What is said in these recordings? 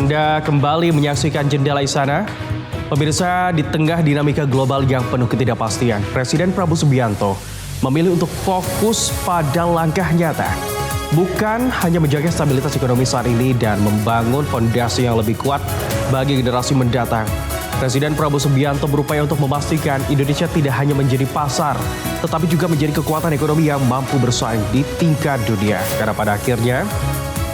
Anda kembali menyaksikan Jendela Istana. Pemirsa, di tengah dinamika global yang penuh ketidakpastian, Presiden Prabowo Subianto memilih untuk fokus pada langkah nyata. Bukan hanya menjaga stabilitas ekonomi saat ini dan membangun fondasi yang lebih kuat bagi generasi mendatang. Presiden Prabowo Subianto berupaya untuk memastikan Indonesia tidak hanya menjadi pasar, tetapi juga menjadi kekuatan ekonomi yang mampu bersaing di tingkat dunia. Karena pada akhirnya,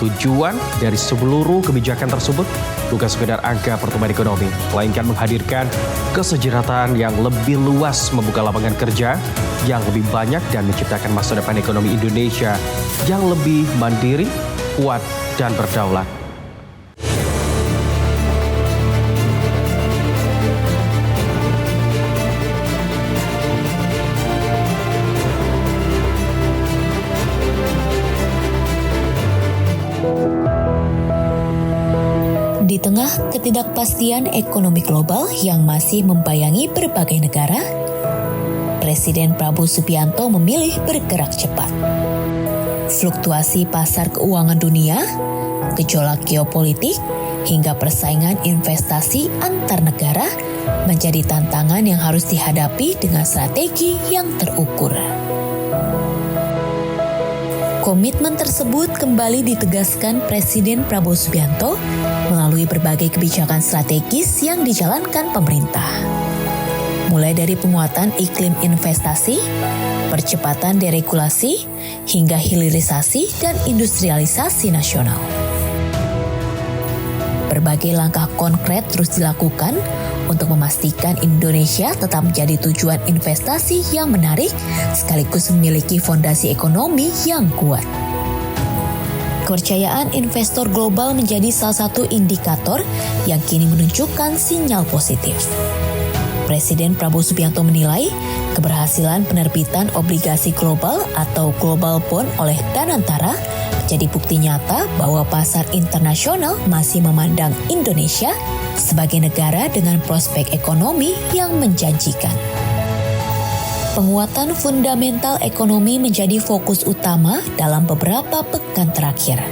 tujuan dari seluruh kebijakan tersebut bukan sekedar angka pertumbuhan ekonomi, melainkan menghadirkan kesejahteraan yang lebih luas, membuka lapangan kerja yang lebih banyak dan menciptakan masa depan ekonomi Indonesia yang lebih mandiri, kuat, dan berdaulat. Di tengah ketidakpastian ekonomi global yang masih membayangi berbagai negara, Presiden Prabowo Subianto memilih bergerak cepat. Fluktuasi pasar keuangan dunia, gejolak geopolitik, hingga persaingan investasi antar negara menjadi tantangan yang harus dihadapi dengan strategi yang terukur. Komitmen tersebut kembali ditegaskan Presiden Prabowo Subianto melalui berbagai kebijakan strategis yang dijalankan pemerintah. Mulai dari penguatan iklim investasi, percepatan deregulasi, hingga hilirisasi dan industrialisasi nasional. Berbagai langkah konkret terus dilakukan untuk memastikan Indonesia tetap menjadi tujuan investasi yang menarik sekaligus memiliki fondasi ekonomi yang kuat. Kepercayaan investor global menjadi salah satu indikator yang kini menunjukkan sinyal positif. Presiden Prabowo Subianto menilai keberhasilan penerbitan obligasi global atau Global Bond oleh Danantara menjadi bukti nyata bahwa pasar internasional masih memandang Indonesia sebagai negara dengan prospek ekonomi yang menjanjikan. Penguatan fundamental ekonomi menjadi fokus utama dalam beberapa pekan terakhir.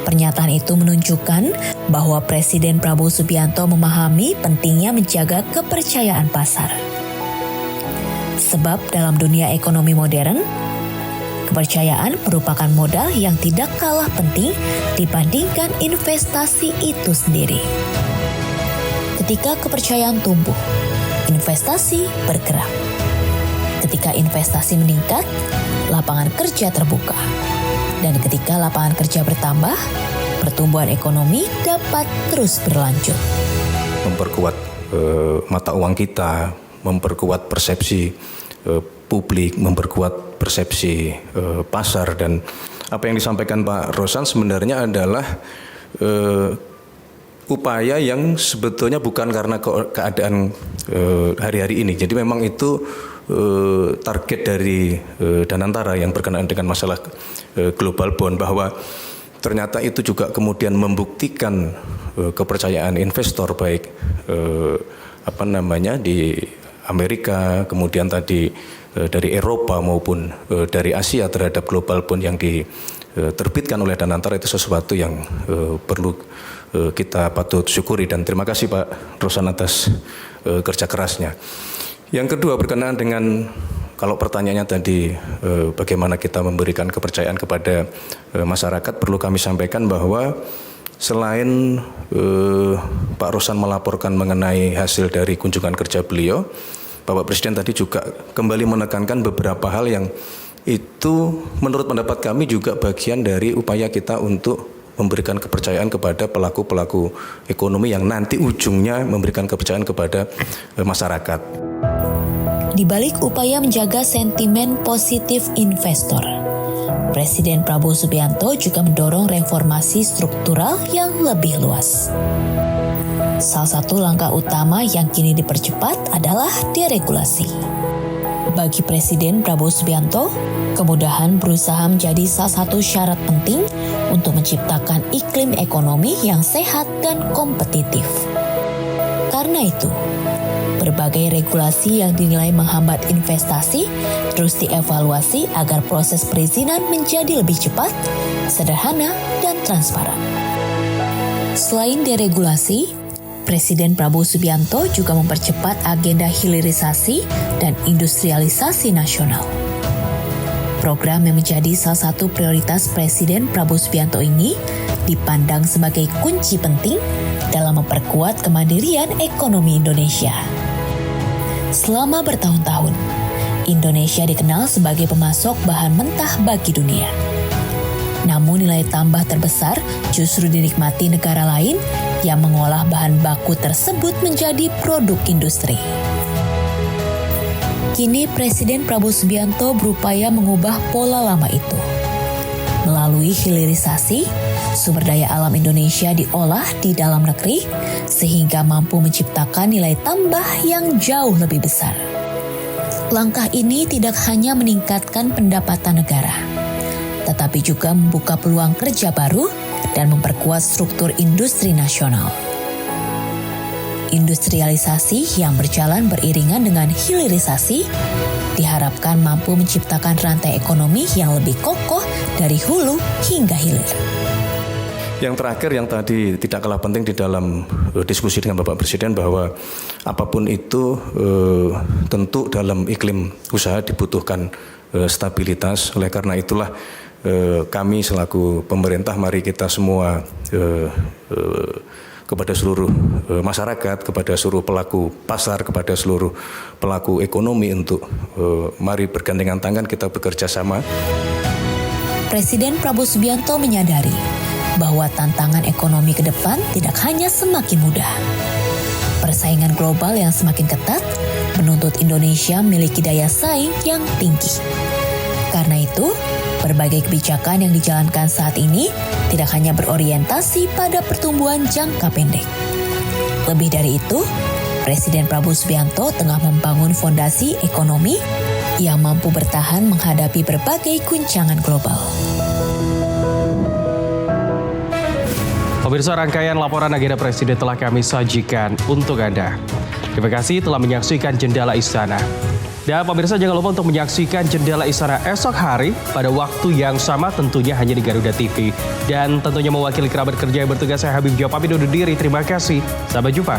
Pernyataan itu menunjukkan bahwa Presiden Prabowo Subianto memahami pentingnya menjaga kepercayaan pasar. Sebab dalam dunia ekonomi modern, kepercayaan merupakan modal yang tidak kalah penting dibandingkan investasi itu sendiri. Ketika kepercayaan tumbuh, investasi bergerak. Ketika investasi meningkat, lapangan kerja terbuka. Dan ketika lapangan kerja bertambah, pertumbuhan ekonomi dapat terus berlanjut. Memperkuat mata uang kita, memperkuat persepsi publik, memperkuat persepsi pasar, dan apa yang disampaikan Pak Rosan sebenarnya adalah upaya yang sebetulnya bukan karena keadaan hari-hari ini. Jadi memang itu target dari Danantara yang berkenaan dengan masalah Global Bond, bahwa ternyata itu juga kemudian membuktikan kepercayaan investor baik di Amerika, kemudian tadi dari Eropa maupun dari Asia terhadap Global Bond yang diterbitkan oleh Danantara. Itu sesuatu yang perlu kita patut syukuri, dan terima kasih Pak Rosan atas kerja kerasnya. Yang kedua, berkenaan dengan, kalau pertanyaannya tadi bagaimana kita memberikan kepercayaan kepada masyarakat, perlu kami sampaikan bahwa selain Pak Rosan melaporkan mengenai hasil dari kunjungan kerja beliau, Bapak Presiden tadi juga kembali menekankan beberapa hal yang itu menurut pendapat kami juga bagian dari upaya kita untuk memberikan kepercayaan kepada pelaku-pelaku ekonomi yang nanti ujungnya memberikan kepercayaan kepada masyarakat. Di balik upaya menjaga sentimen positif investor, Presiden Prabowo Subianto juga mendorong reformasi struktural yang lebih luas. Salah satu langkah utama yang kini dipercepat adalah deregulasi. Bagi Presiden Prabowo Subianto, kemudahan berusaha menjadi salah satu syarat penting untuk menciptakan iklim ekonomi yang sehat dan kompetitif. Karena itu, berbagai regulasi yang dinilai menghambat investasi terus dievaluasi agar proses perizinan menjadi lebih cepat, sederhana, dan transparan. Selain deregulasi, Presiden Prabowo Subianto juga mempercepat agenda hilirisasi dan industrialisasi nasional. Program yang menjadi salah satu prioritas Presiden Prabowo Subianto ini dipandang sebagai kunci penting dalam memperkuat kemandirian ekonomi Indonesia. Selama bertahun-tahun, Indonesia dikenal sebagai pemasok bahan mentah bagi dunia. Namun nilai tambah terbesar justru dinikmati negara lain yang mengolah bahan baku tersebut menjadi produk industri. Kini Presiden Prabowo Subianto berupaya mengubah pola lama itu. Melalui hilirisasi, sumber daya alam Indonesia diolah di dalam negeri sehingga mampu menciptakan nilai tambah yang jauh lebih besar. Langkah ini tidak hanya meningkatkan pendapatan negara, tetapi juga membuka peluang kerja baru dan memperkuat struktur industri nasional. Industrialisasi yang berjalan beriringan dengan hilirisasi diharapkan mampu menciptakan rantai ekonomi yang lebih kokoh dari hulu hingga hilir. Yang terakhir yang tadi tidak kalah penting di dalam diskusi dengan Bapak Presiden bahwa apapun itu tentu dalam iklim usaha dibutuhkan stabilitas. Oleh karena itulah kami selaku pemerintah, mari kita semua kepada seluruh masyarakat, kepada seluruh pelaku pasar, kepada seluruh pelaku ekonomi untuk mari bergandengan tangan kita bekerja sama. Presiden Prabowo Subianto menyadari bahwa tantangan ekonomi ke depan tidak hanya semakin mudah. Persaingan global yang semakin ketat menuntut Indonesia memiliki daya saing yang tinggi. Karena itu, berbagai kebijakan yang dijalankan saat ini tidak hanya berorientasi pada pertumbuhan jangka pendek. Lebih dari itu, Presiden Prabowo Subianto tengah membangun fondasi ekonomi yang mampu bertahan menghadapi berbagai guncangan global. Pemirsa, rangkaian laporan agenda Presiden telah kami sajikan untuk Anda. Terima kasih telah menyaksikan Jendela Istana. Dan pemirsa jangan lupa untuk menyaksikan Jendela Istana esok hari pada waktu yang sama tentunya hanya di Garuda TV. Dan tentunya mewakili kerabat kerja yang bertugas, saya Habib Jawab pamit undur diri. Terima kasih. Sampai jumpa.